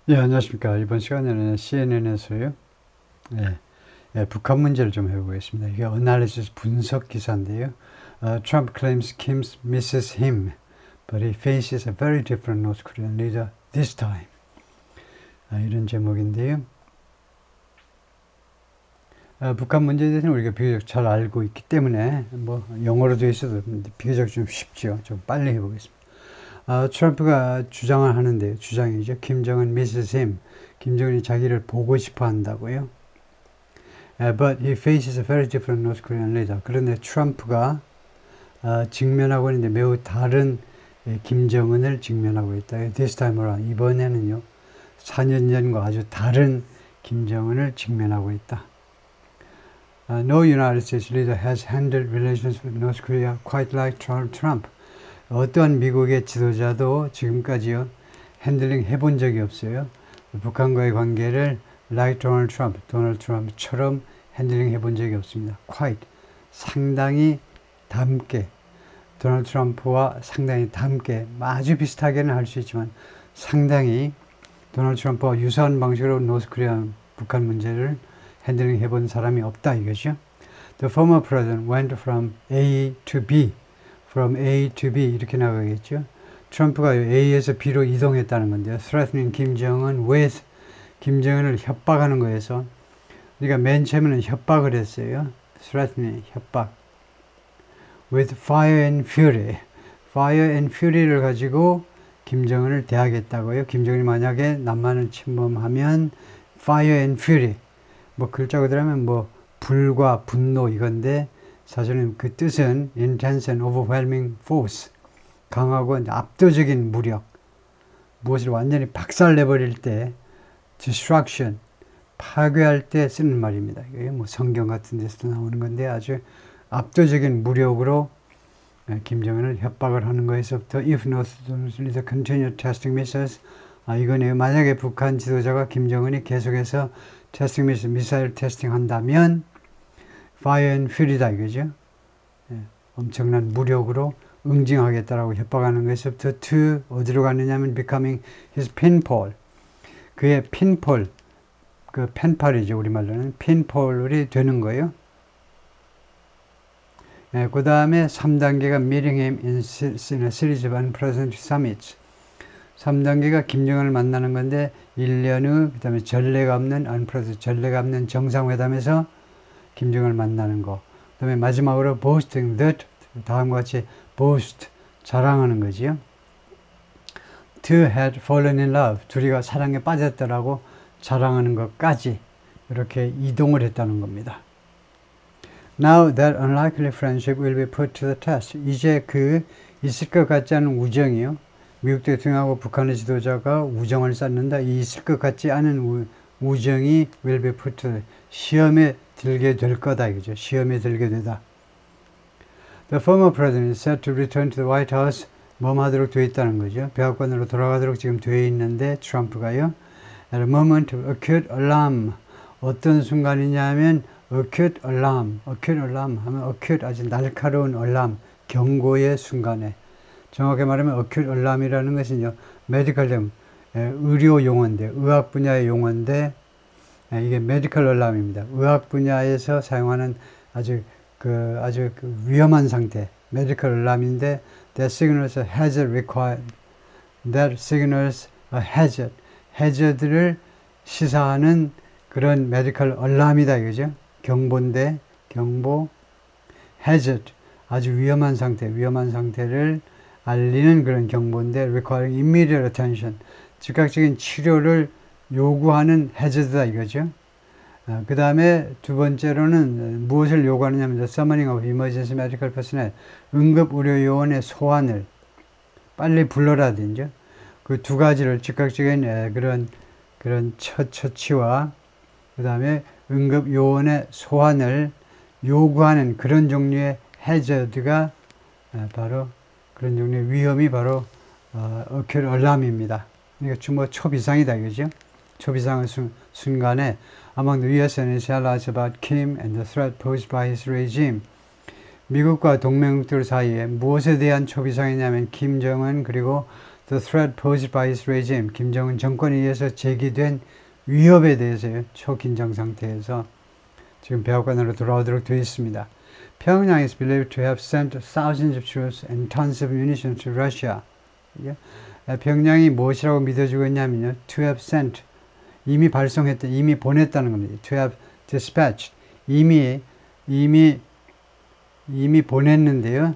예, 안녕하십니까. 이번 시간에는 CNN에서요. 북한 문제를 좀 해보겠습니다. 이게 어나리시스 분석 기사인데요. Trump claims Kim misses him, but he faces a very different North Korean leader this time. 이런 제목인데요. 북한 문제에 대해서는 우리가 비교적 잘 알고 있기 때문에 뭐 영어로 되어 있어도 비교적 좀 쉽죠. 좀 빨리 해보겠습니다. 트럼프가 주장을 하는데요. 주장이죠. 김정은 misses him. 김정은이 자기를 보고 싶어 한다고요. But he faces a very different North Korean leader. 그런데 트럼프가 직면하고 있는데 매우 다른 김정은을 직면하고 있다. This time around. 이번에는요. 4년 전과 아주 다른 김정은을 직면하고 있다. No United States leader has handled relations with North Korea quite like Trump. 어떠한 미국의 지도자도 지금까지요. 핸들링 해본 적이 없어요. 북한과의 관계를 like Donald Trump처럼 핸들링 해본 적이 없습니다. quite, 상당히 닮게, 도널드 트럼프와 상당히 닮게, 아주 비슷하게는 할 수 있지만 상당히 도널드 트럼프와 유사한 방식으로 노스코리아 북한 문제를 핸들링 해본 사람이 없다 이거죠. The former president went from A to B, from A to B 이렇게 나가겠죠. 트럼프가 A에서 B로 이동했다는 건데요. Threatening Kim Jong-un with 김정은을 협박하는 거에서 우리가 맨 처음에는 협박을 했어요. threatening, 협박. with fire and fury. fire and fury를 가지고 김정은을 대하겠다고요. 김정은이 만약에 남한을 침범하면 fire and fury. 뭐 글자 그대로 하면 뭐 불과 분노 이건데 사실은 그 뜻은 intense and overwhelming force. 강하고 압도적인 무력. 무엇을 완전히 박살내버릴 때 destruction, 파괴할 때 쓰는 말입니다. 이게 뭐 성경 같은 데서도 나오는 건데 아주 압도적인 무력으로 김정은을 협박을 하는 거에서부터 if North Korea continue testing missiles 이거네요. 만약에 북한 지도자가 김정은이 계속해서 테스팅 미사일 테스팅 한다면 fire and fury다 이거죠. 엄청난 무력으로 응징하겠다라고 협박하는 것에서부터 to 어디로 가느냐면 becoming his pinball 그의 핀폴, 그 펜팔이죠. 우리말로는 핀폴이 되는 거예요. 그 다음에 3단계가 meeting him in a series of unprecedented summits. 3단계가 김정은을 만나는 건데 1년 후, 그 다음에 전례가 없는 정상회담에서 김정은을 만나는 거. 그 다음에 마지막으로 boasting that, 다음과 같이 boast, 자랑하는 거지요. Two had fallen in love. 둘이가 사랑에 빠졌더라고 자랑하는 것까지 이렇게 이동을 했다는 겁니다. Now that unlikely friendship will be put to the test. 이제 그 있을 것 같지 않은 우정이요. 미국 대통령하고 북한의 지도자가 우정을 쌓는다. 이 있을 것 같지 않은 우정이 will be put to the 시험에 들게 될 거다. 이거죠. 시험에 들게 되다. The former president is set to return to the White House. 뭐하도록 되어 있다는 거죠. 백악관으로 돌아가도록 지금 되어 있는데 트럼프가요. At a moment of acute alarm. 어떤 순간이냐면 acute alarm 하면 acute 아주 날카로운 alarm, 경고의 순간에. 정확히 말하면 acute alarm이라는 것은요. medical term, 의료 용어인데, 의학 분야의 용어인데 이게 medical alarm입니다. 의학 분야에서 사용하는 아주 위험한 상태, medical alarm인데 that signals a hazard required. That signals a hazard. hazard를 시사하는 그런 medical alarm이다 이거죠. 경보인데 경보 hazard 아주 위험한 상태를 알리는 그런 경보인데 requiring immediate attention 즉각적인 치료를 요구하는 hazard다 이거죠. 그 다음에 두 번째로는 무엇을 요구하느냐면 the summoning of emergency medical personnel 응급의료요원의 소환을 빨리 불러라든지 그 두 가지를 즉각적인 그런 처치와 그 다음에 응급요원의 소환을 요구하는 그런 종류의 hazard가 바로 그런 종류의 위험이 바로 acute alarm입니다. 그러니까 뭐 초비상이다 이거죠. 초비상의 순간에 among the US and its allies about Kim and the threat posed by his regime. 미국과 동맹국들 사이에 무엇에 대한 초비상이냐면 김정은 그리고 the threat posed by his regime, 김정은 정권에 의해서 제기된 위협에 대해서요. 초긴장 상태에서 지금 백악관으로 돌아오도록 되어 있습니다. Pyongyang is believed to have sent thousands of troops and tons of munitions to Russia. 평양이 무엇이라고 믿어지고 있냐면요. To have sent, 이미 발송했다, 이미 보냈다는 겁니다. To have dispatched, 이미 보냈는데요.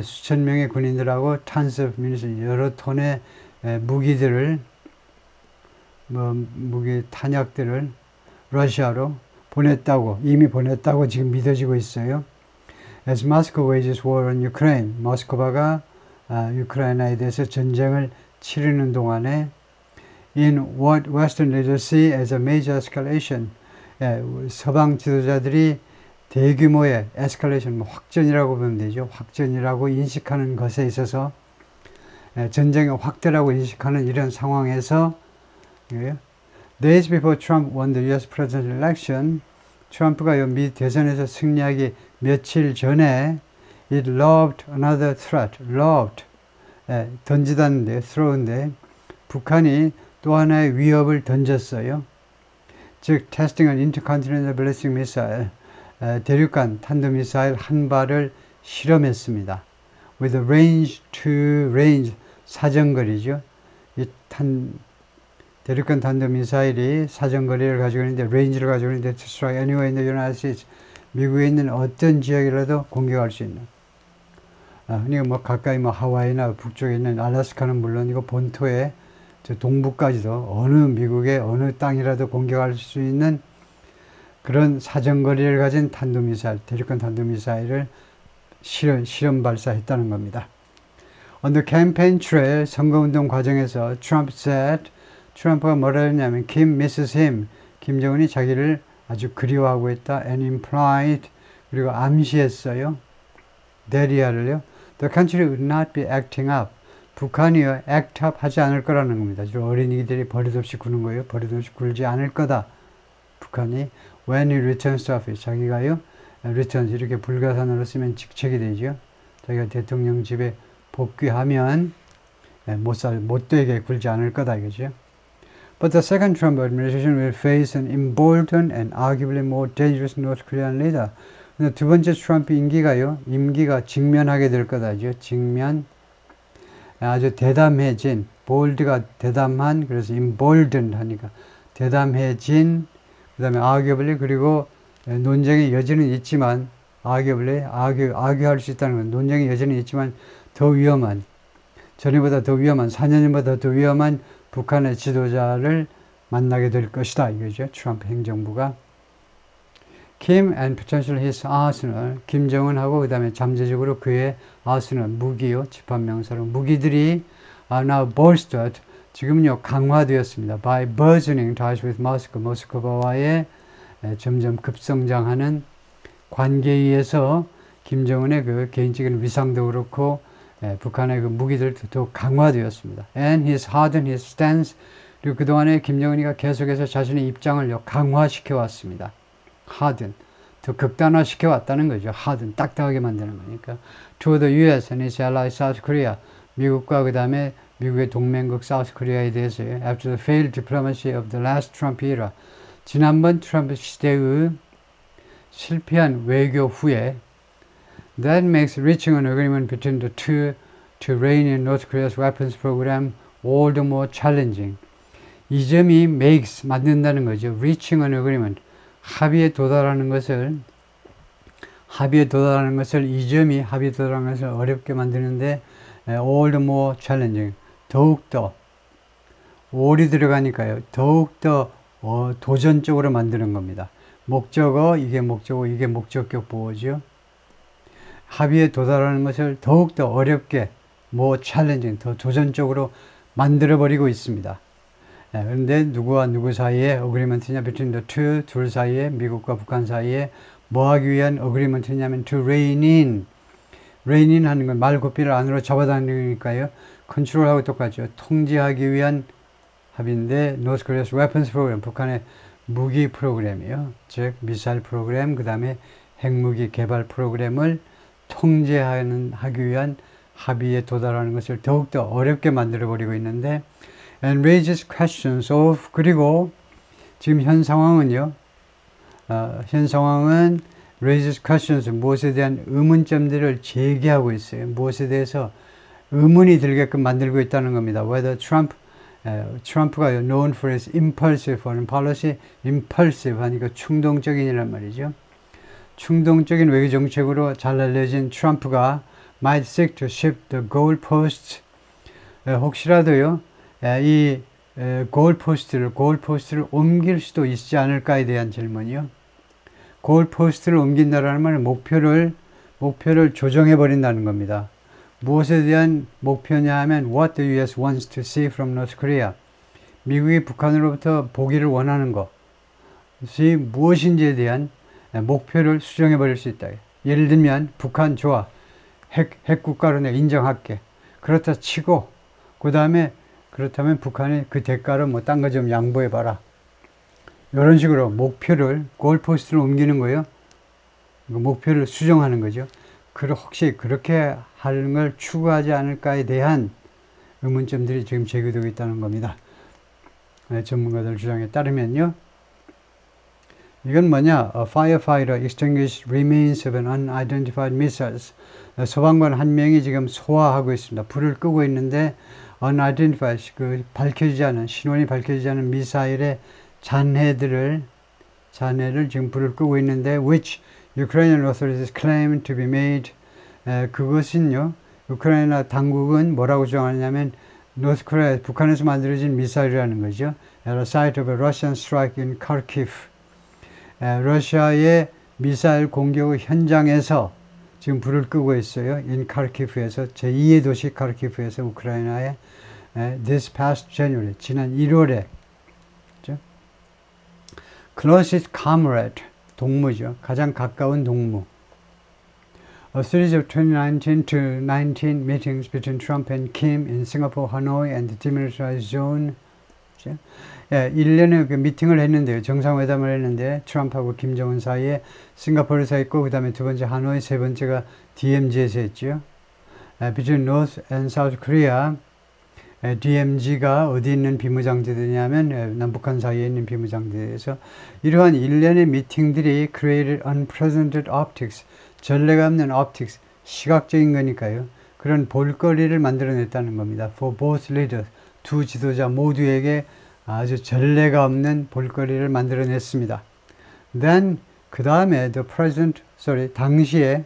수천 명의 군인들하고 tons of munitions, 여러 톤의 무기들을, 무기 탄약들을 러시아로 이미 보냈다고 지금 믿어지고 있어요. As Moscow wages war on Ukraine, 모스크바가 우크라이나에 대해서 전쟁을 치르는 동안에 in what Western leaders see as a major escalation, 서방 지도자들이 대규모의 escalation, 확전이라고 보면 되죠. 확전이라고 인식하는 것에 있어서 전쟁의 확대라고 인식하는 이런 상황에서 Days before Trump won the US presidential election, 트럼프가 미 대선에서 승리하기 며칠 전에 it lobbed another threat, lobbed, 던지다는데, throw인데, 북한이 또 하나의 위협을 던졌어요. 즉, testing an intercontinental ballistic missile, 대륙간 탄도미사일 한 발을 실험했습니다. with a range to range, 사정거리죠. 대륙간 탄도미사일이 사정거리를 가지고 있는데, 레인지를 가지고 있는데, to strike anywhere in the United States, 미국에 있는 어떤 지역이라도 공격할 수 있는. 그러니까 가까이 하와이나 북쪽에 있는 알래스카는 물론이고, 본토의 동부까지도 미국의 어느 땅이라도 공격할 수 있는 그런 사정거리를 가진 탄도미사일, 대륙간 탄도미사일을 실험 발사했다는 겁니다. On the campaign trail, 선거운동 과정에서 트럼프가 뭐라 했냐면 Kim misses him, 김정은이 자기를 아주 그리워하고 있다. and implied, 그리고 암시했어요. 대리아를요. The country would not be acting up, 북한이요 act up 하지 않을 거라는 겁니다. 어린이들이 버릇없이 구는 거예요. 버릇없이 굴지 않을 거다. 북한이 when he returns to office, 자기가요 returns, 이렇게 불가산으로 쓰면 직책이 되죠. 자기가 대통령 집에 복귀하면 못되게 굴지 않을 거다 이거죠. But the second Trump administration will face an emboldened and arguably more dangerous North Korean leader. 두 번째 트럼프 임기가 직면하게 될 거다죠. 아주 대담해진, bold가 대담한, 그래서 emboldened 하니까 대담해진, 그 다음에 arguably, 그리고 논쟁의 여지는 있지만, argu할 수 있다는 건 논쟁의 여지는 있지만 더 위험한, 전에보다 더 위험한, 4년전보다 더 위험한 북한의 지도자를 만나게 될 것이다 이거죠. 트럼프 행정부가. Kim and potentially his arsenal, 김정은하고 그 다음에 잠재적으로 그의 arsenal, 무기요, 집합명사로 무기들이 are now bolstered, 지금요 강화되었습니다. by burgeoning ties with Moscow, 모스크바와의 점점 급성장하는 관계에 의해서 김정은의 그 개인적인 위상도 그렇고 북한의 그 무기들도 더 강화되었습니다. And his hardened his stance, 그리고 그동안에 김정은이가 계속해서 자신의 입장을 강화시켜 왔습니다. harden, 더 극단화시켜 왔다는 거죠. harden, 딱딱하게 만드는 거니까. To the US and its ally South Korea, 미국과 그 다음에 미국의 동맹국 사우스 코리아에 대해서요. After the failed diplomacy of the last Trump era, 지난번 트럼프 시대의 실패한 외교 후에 that makes reaching an agreement between the two to rein in North Korea's weapons program all the more challenging. 이 점이 makes, 만든다는 거죠. reaching an agreement, 합의에 도달하는 것을, 이 점이 합의에 도달하는 것을 어렵게 만드는데 all the more challenging, 더욱더, all이 들어가니까요. 더욱더 도전적으로 만드는 겁니다. 목적어, 이게 목적어, 이게 목적격 보호죠. 합의에 도달하는 것을 더욱더 어렵게, more challenging, 더 도전적으로 만들어버리고 있습니다. 그런데 누구와 누구 사이에 agreement냐, between the two, 둘 사이에, 미국과 북한 사이에 뭐 하기 위한 agreement냐면 to rein in 하는 건 말고삐를 안으로 잡아당기니까요. 컨트롤하고 똑같죠. 통제하기 위한 합의인데 North Korea's weapons program, 북한의 무기 프로그램이요. 즉 미사일 프로그램, 그 다음에 핵무기 개발 프로그램을 통제하기 위한 합의에 도달하는 것을 더욱더 어렵게 만들어버리고 있는데 and raises questions of 그리고 지금 현 상황은요. 현 상황은 raises questions 무엇에 대한 의문점들을 제기하고 있어요. 무엇에 대해서 의문이 들게끔 만들고 있다는 겁니다. Whether 트럼프가 known for his impulsive foreign policy, impulsive 하니까 충동적인이란 말이죠. 충동적인 외교 정책으로 잘 알려진 트럼프가 might seek to shift the goalposts. 혹시라도요, 이 goalpost를 옮길 수도 있지 않을까에 대한 질문이요. goalpost를 옮긴다라는 말은 목표를 조정해 버린다는 겁니다. 무엇에 대한 목표냐 하면 what the US wants to see from North Korea. 미국이 북한으로부터 보기를 원하는 것이 무엇인지에 대한 목표를 수정해 버릴 수 있다. 예를 들면 북한 좋아. 핵 국가로 내가 인정할게. 그렇다 치고 그렇다면 북한이 그 대가로 뭐 딴 거 좀 양보해 봐라. 이런 식으로 목표를 골포스트로 옮기는 거예요. 목표를 수정하는 거죠. 혹시 그렇게 하는 걸 추구하지 않을까에 대한 의문점들이 지금 제기되고 있다는 겁니다. 전문가들 주장에 따르면요. 이건 뭐냐? A firefighter extinguished remains of an unidentified missiles. 소방관 한 명이 지금 소화하고 있습니다. 불을 끄고 있는데 unidentified, 신원이 밝혀지지 않은 미사일의 잔해를 지금 불을 끄고 있는데 which Ukrainian authorities claim to be made. 그것은요. 우크라이나 당국은 뭐라고 주장하냐면 North Korea, 북한에서 만들어진 미사일이라는 거죠. At a site of a Russian strike in Kharkiv. 러시아의 미사일 공격 현장에서 지금 불을 끄고 있어요. in Kharkiv에서 제2의 도시 카르키프에서 우크라이나에 this past January 지난 1월에 closest comrade 동무죠. 가장 가까운 동무. A series of 2019 to 19 meetings between Trump and Kim in Singapore, Hanoi and the demilitarized zone. 1년에 그 미팅을 했는데요. 정상회담을 했는데 트럼프하고 김정은 사이에 싱가포르에서 했고 그 다음에 두 번째 하노이, 세 번째가 DMZ에서 했죠. Between North and South Korea. DMZ가 어디 있는 비무장지대냐면 남북한 사이에 있는 비무장지대에서 이러한 일련의 미팅들이 created unprecedented optics, 전례가 없는 optics, 시각적인 거니까요. 그런 볼거리를 만들어냈다는 겁니다. For both leaders, 두 지도자 모두에게 아주 전례가 없는 볼거리를 만들어냈습니다. Then 그 다음에 당시에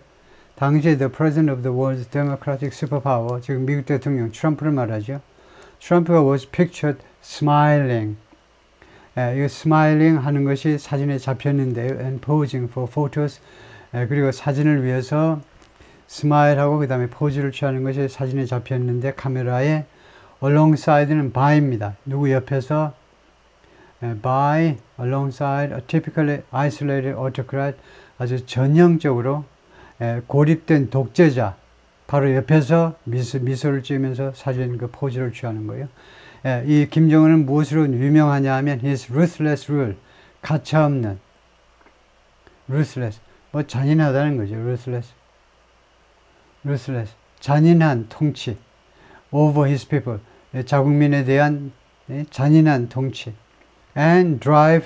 the president of the world's democratic superpower, 지금 미국 대통령 트럼프를 말하죠. 트럼프가 was pictured smiling. 이거 smiling 하는 것이 사진에 잡혔는데요. And posing for photos. 그리고 사진을 위해서 스마일하고 그 다음에 포즈를 취하는 것이 사진에 잡혔는데 카메라에 alongside는 by입니다. 누구 옆에서 by, alongside, a typically isolated autocrat, 아주 전형적으로 고립된 독재자 바로 옆에서 미소를 지으면서 사진 그 포즈를 취하는 거예요. 이 김정은은 무엇으로 유명하냐 하면 his ruthless rule, 가차없는 ruthless, 뭐 잔인하다는 거죠. ruthless, 잔인한 통치 over his people, 자국민에 대한 잔인한 통치 and drive,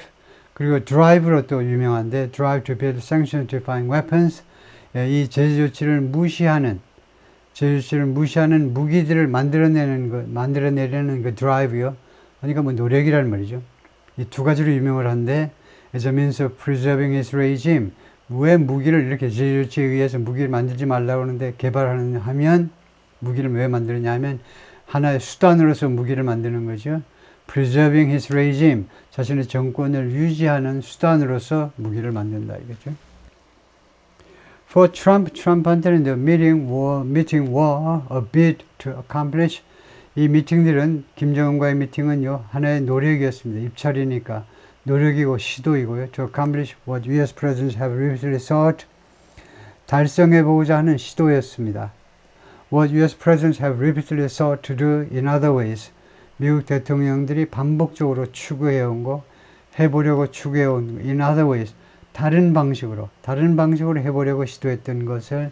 그리고 drive로 또 유명한데 drive to build sanctions defying weapons, 이 제재 조치를 무시하는 무기들을 만들어내려는 그 drive요. 그러니까 뭐 노력이라는 말이죠. 이 두 가지로 유명을 한데 as a means of preserving his regime. 왜 무기를 이렇게 제재 조치에 의해서 무기를 만들지 말라고 하는데 하면 무기를 왜 만드느냐 하면 하나의 수단으로서 무기를 만드는 거죠. Preserving his regime, 자신의 정권을 유지하는 수단으로서 무기를 만든다 이거죠. For 트럼프한테는 the meeting were a bid to accomplish. 이 미팅들은 김정은과의 미팅은요 하나의 노력이었습니다. 입찰이니까 노력이고 시도이고요. To accomplish what US presidents have repeatedly sought. 달성해보고자 하는 시도였습니다. What US presidents have repeatedly sought to do in other ways. 미국 대통령들이 반복적으로 해보려고 추구해온 in other ways. 다른 방식으로 해보려고 시도했던 것을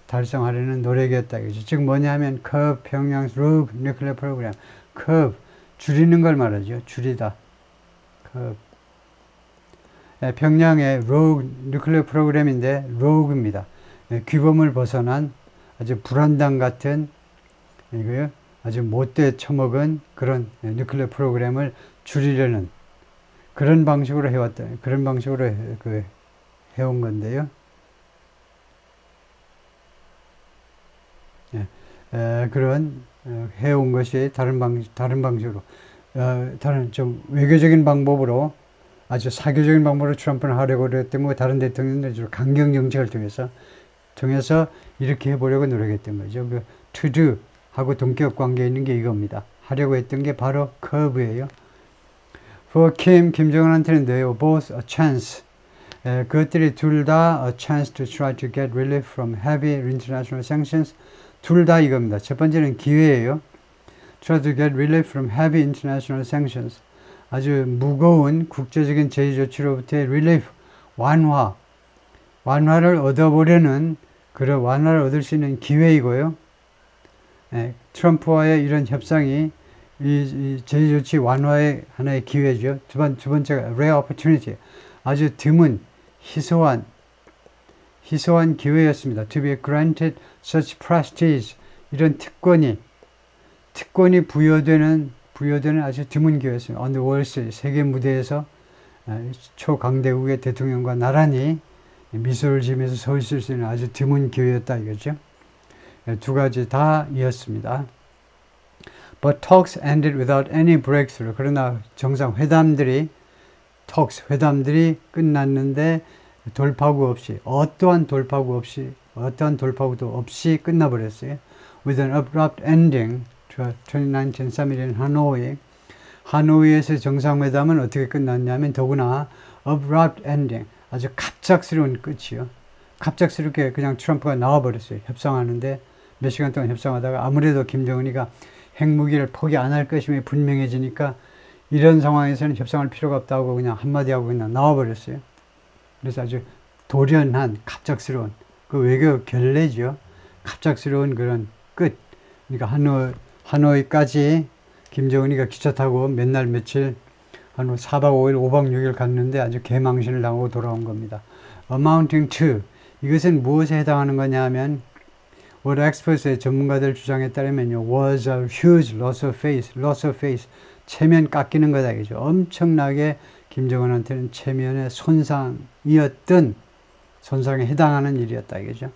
달성하려는 노력이었다 이거죠. 즉 뭐냐 하면 curve 평양 rogue nuclear program. curve 줄이는 걸 말하죠. 줄이다. curve. 평양의 rogue nuclear program인데 rogue입니다. 규범을 벗어난 아주 불안당 같은 이거요. 아주 못돼 처먹은 그런 뉴클리어 프로그램을 줄이려는 그런 방식으로 해왔다. 그런 방식으로 해온 건데요. 그런 해온 것이 다른 방식으로 다른 좀 외교적인 방법으로 아주 사교적인 방법으로 트럼프는 하려고 그랬던 거 다른 대통령들 주로 강경 정책을 통해서 이렇게 해보려고 노력했던 거죠. 그 to do 하고 동격 관계에 있는 게 이겁니다. 하려고 했던 게 바로 curve예요. For 김정은한테는 they were both a chance. 그것들이 둘 다 a chance to try to get relief from heavy international sanctions. 둘 다 이겁니다. 첫 번째는 기회예요. Try to get relief from heavy international sanctions. 아주 무거운 국제적인 제재 조치로부터의 relief, 완화를 얻어보려는 그런 완화를 얻을 수 있는 기회이고요. 트럼프와의 이런 협상이 이 제재 조치 완화의 하나의 기회죠. 두 번째가 rare opportunity. 아주 드문, 희소한 기회였습니다. To be granted such prestige. 이런 특권이 부여되는 아주 드문 기회였습니다. On the world stage, 세계 무대에서 초강대국의 대통령과 나란히 미소를 지으면서 서 있을 수 있는 아주 드문 기회였다 이거죠. 두 가지 다 이었습니다. But talks ended without any breakthrough. 그러나 정상 회담들이 끝났는데 어떠한 돌파구도 없이 끝나버렸어요. With an abrupt ending to 2019 summit in Hanoi. 하노이에서 정상회담은 어떻게 끝났냐면 더구나 abrupt ending. 아주 갑작스러운 끝이요. 갑작스럽게 그냥 트럼프가 나와버렸어요. 협상하는데 몇 시간 동안 협상하다가 아무래도 김정은이가 핵무기를 포기 안 할 것임이 분명해지니까 이런 상황에서는 협상할 필요가 없다고 그냥 한마디 하고 그냥 나와버렸어요. 그래서 아주 돌연한 갑작스러운 그 외교 결례죠. 갑작스러운 그런 끝. 그러니까 하노이까지 김정은이가 기차 타고 몇 날 며칠 한 4박 5일, 5박 6일 갔는데 아주 개망신을 당하고 돌아온 겁니다. Amounting to 이것은 무엇에 해당하는 거냐 하면 What experts의 전문가들 주장에 따르면요 was a huge loss of face 체면 깎이는 거다 이거죠. 엄청나게 김정은한테는 체면의 손상에 해당하는 일이었다 이거죠.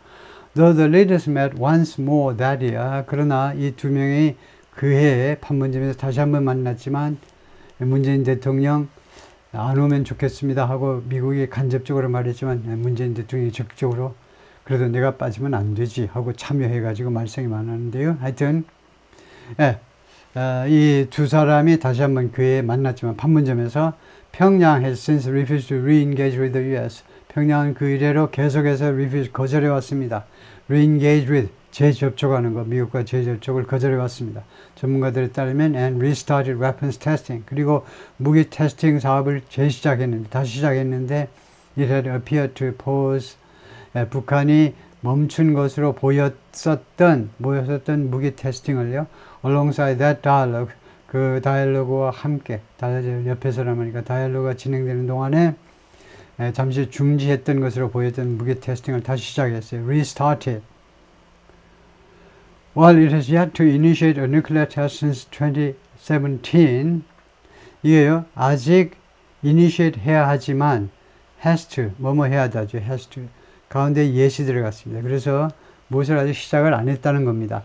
Though the leaders met once more that year 그러나 이 두 명이 그 해에 판문점에서 다시 한번 만났지만 문재인 대통령 안 오면 좋겠습니다 하고 미국이 간접적으로 말했지만 문재인 대통령이 적극적으로 그래도 내가 빠지면 안 되지 하고 참여해가지고 말썽이 많았는데요. 하여튼 이 두 사람이 다시 한번 그 해에 만났지만 판문점에서 평양 has since refused to re-engage with the U.S. 평양은 그 이래로 계속해서 거절해 왔습니다. re-engage with 재접촉하는 거, 미국과 재접촉을 거절해 왔습니다. 전문가들에 따르면 and restarted weapons testing 그리고 무기 테스팅 사업을 다시 시작했는데 it had appeared to pose 북한이 멈춘 것으로 보였었던 무기 테스팅을요 alongside that dialogue 그 다이얼로그와 함께 옆에서라니까 다이얼로그가 진행되는 동안에 잠시 중지했던 것으로 보였던 무기 테스팅을 다시 시작했어요. restarted While it has yet to initiate a nuclear test since 2017, 이게요, 아직 initiate 해야 하지만, has to, 뭐뭐 해야 하죠, has to. 가운데 yes이 들어갔습니다. 그래서 무엇을 아직 시작을 안 했다는 겁니다.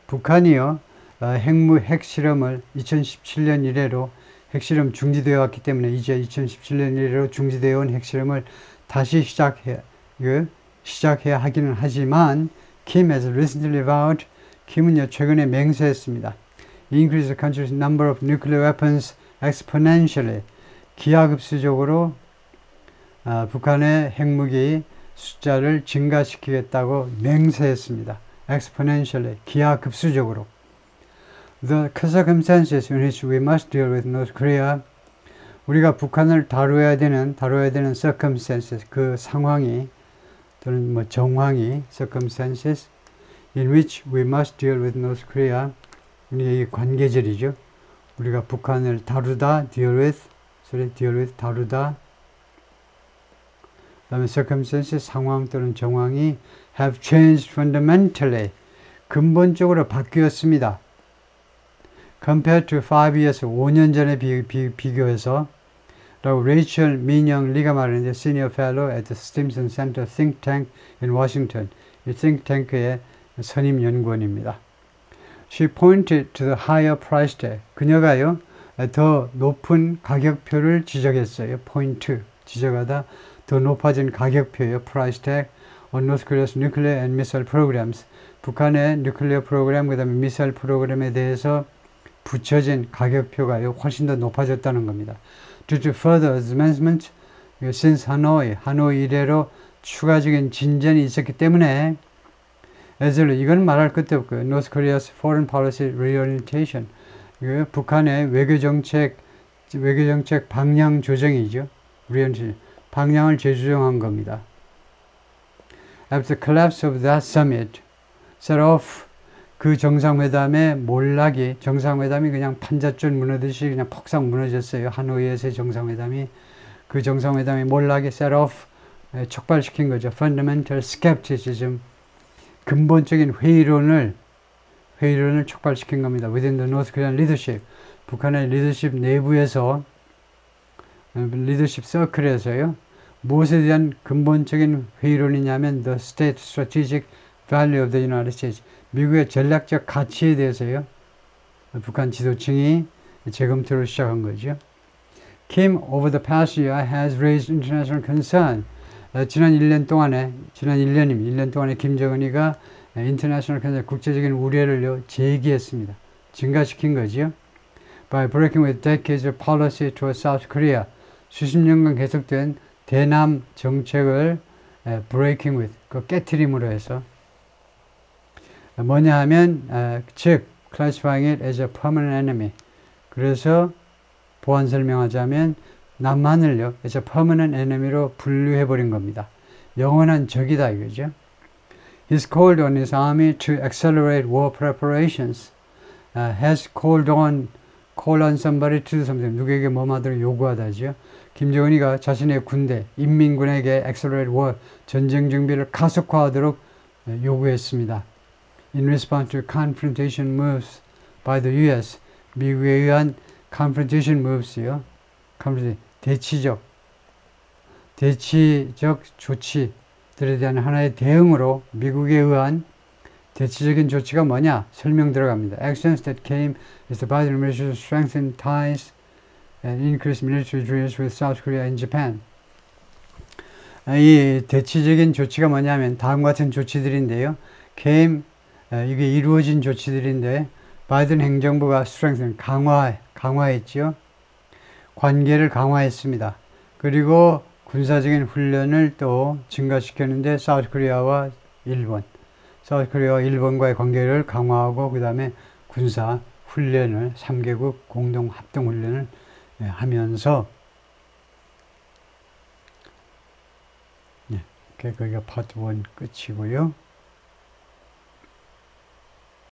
북한이요, 핵실험을 2017년 이래로 핵실험 중지되어 왔기 때문에 이제 2017년 이래로 중지되어 온 핵실험을 다시 시작해야 하기는 하지만, Kim has recently vowed 김은요 최근에 맹세했습니다. Increase the country's number of nuclear weapons exponentially. 기하급수적으로 북한의 핵무기 숫자를 증가시키겠다고 맹세했습니다. Exponentially. 기하급수적으로. The circumstances in which we must deal with North Korea. 우리가 북한을 다뤄야 되는 circumstances. 그 상황이 또는 뭐 정황이 circumstances in which we must deal with North Korea. 이게 관계절이죠. 우리가 북한을 다루다 deal with 다루다. 그다음에 circumstances 상황 또는 정황이 have changed fundamentally 근본적으로 바뀌었습니다. compared to 5 years 5년 전에 비교해서 라고 레이첼 민영 리가 말하는데 senior fellow at the Stimson Center think tank in Washington 이 think tank의 선임 연구원입니다. She pointed to the higher price tag. 그녀가요 더 높은 가격표를 지적했어요. point 지적하다 더 높아진 가격표예요. price tag on North Korea's nuclear and missile programs. 북한의 뉴클리어 프로그램 그다음에 미사일 프로그램에 대해서 붙여진 가격표가요 훨씬 더 높아졌다는 겁니다. Due to further advancement since 하노이 이래로 추가적인 진전이 있었기 때문에 이건 말할 것도 없고요. North Korea's foreign policy reorientation 북한의 외교정책 방향 조정이죠. reorientation 방향을 재조정한 겁니다. After the collapse of that summit, set off 그 정상회담의 몰락이 정상회담이 그냥 판잣줄 무너듯이 그냥 폭삭 무너졌어요. 하노이에서의 정상회담이 그 정상회담의 몰락이 set off 촉발시킨 거죠. Fundamental skepticism 근본적인 회의론을 촉발시킨 겁니다. Within the North Korean leadership 북한의 리더십 내부에서 리더십 서클에서요. 무엇에 대한 근본적인 회의론이냐면 the state strategic value of the United States 미국의 전략적 가치에 대해서요. 북한 지도층이 재검토를 시작한 거죠. Kim over the past year has raised international concern. 지난 1년 동안에 1년 동안에 김정은이가 international concern 국제적인 우려를 제기했습니다. 증가시킨 거죠. By breaking with decades of policy towards South Korea 수십 년간 계속된 대남 정책을 breaking with 깨트림으로 해서 뭐냐 하면 즉 classifying it as a permanent enemy 그래서 보완 설명하자면 남한을요 as a permanent enemy로 분류해버린 겁니다. 영원한 적이다 이거죠. He's called on his army to accelerate war preparations. Has call on somebody to do something. 누구에게 뭐 하도록 요구하다죠. 김정은이가 자신의 군대, 인민군에게 accelerate war, 전쟁 준비를 가속화하도록 요구했습니다. In response to confrontation moves by the U.S. 미국에 의한 confrontation moves요. 대치적 조치들에 대한 하나의 대응으로 미국에 의한 대치적인 조치가 뭐냐? 설명 들어갑니다. Actions that came as the Biden administration strengthened ties and increased military drills with South Korea and Japan. 이 대치적인 조치가 뭐냐면 다음과 같은 조치들인데요. came 이게 이루어진 조치들인데 바이든 행정부가 strengthen 강화했죠. 관계를 강화했습니다. 그리고 군사적인 훈련을 또 증가시켰는데 사우스코리아와 일본과의 관계를 강화하고 그 다음에 군사 훈련을 3개국 공동 합동 훈련을 하면서 거기가 파트 1 끝이고요.